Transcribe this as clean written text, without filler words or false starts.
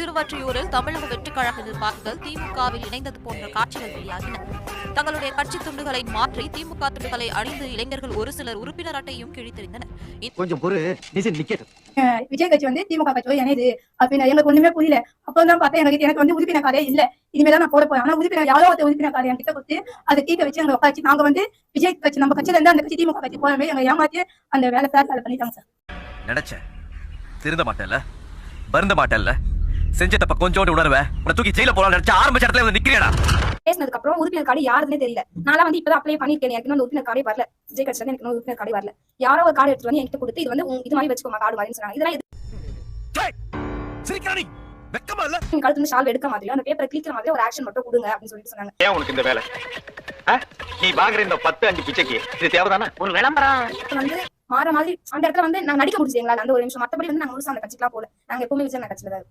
திருவொற்றியூரில் தமிழக வெற்றிக் கழக நிர்வாகிகள் திமுகவில் இணைந்தது போன்ற காட்சிகள் வெளியாகின. தங்களுடைய கட்சி துண்டுகளை மாற்றி திமுக துண்டுகளை அணிந்து இளைஞர்கள் ஒரு சிலர் உறுப்பினர் அட்டையும் கிழித்தெறிந்தனர். விஜய் கட்சி வந்து திமுக கட்சி இணையுது அப்படின்னு எங்களுக்கு ஒண்ணுமே புரியல. அப்பதான் பார்த்தா எனக்கு வந்து உறுப்பினர் கார்டே இல்ல. இனிமேதான் நான் போட போறேன். ஆனா உறுப்பினர் யாரோ ஒரு உறுப்பினர் கார்டு என்கிட்ட கொடுத்து அதை தீக்க வச்சு எங்களை உட்காச்சு நாங்க வந்து விஜய் கட்சி நம்ம கட்சியில இருந்து அந்த கட்சி திமுக கட்சி போறமே எங்க ஏமாத்தி அந்த வேலை பண்ணிட்டாங்க சார். நினைச்சேன் திருந்த மாட்டேன்ல, வருந்த மாட்டேன்ல, செஞ்ச தப்ப கொஞ்சோண்டு உணர்வேன். உன்னை தூக்கி ஜெயில போலாம் நினைச்சா ஆரம்பிச்ச இடத்துல வந்து நிக்கிறேடா. பேசினதுக்கு அப்புறம் உறுப்பினர் கார்டு யாருன்னே தெரியல. நான் வந்து இப்பதான் அப்ளை பண்ணிருக்கேன். எனக்கு வந்து உறுப்பினர் கார்டே வரல. விஜய் கட்சியில எனக்கு உறுப்பினர் கார்டே வரல. யாரோ ஒரு கார்டு எடுத்து வந்து என்கிட்ட கொடுத்து இது வந்து இது மாதிரி வச்சுக்கோமா கார்டு மாதிரி சொன்னாங்க. இதெல்லாம் வெக்கமா இல்ல? கழுத்து வந்து ஷால் எடுக்க மாதிரி அந்த பேப்பரை கிளிக்கிற மாதிரி ஒரு ஆக்ஷன் மட்டும் கொடுங்க அப்படின்னு சொல்லிட்டு சொன்னாங்க. ஏன் உனக்கு இந்த வேலை? நீ வாங்குற இந்த 10-5 பிச்சைக்கு இது தேவைதானே? ஒரு விளம்பரம் வந்து மாற மாதிரி அந்த இடத்துல வந்து நாங்க நடிக்க முடிச்சு எங்களால அந்த ஒரு நிமிஷம். மத்தபடி வந்து நாங்க முழுசா அந்த கட்சிக்கெல்லாம் போல. நாங்க எப்பவுமே விஜய் கட்சியில தான்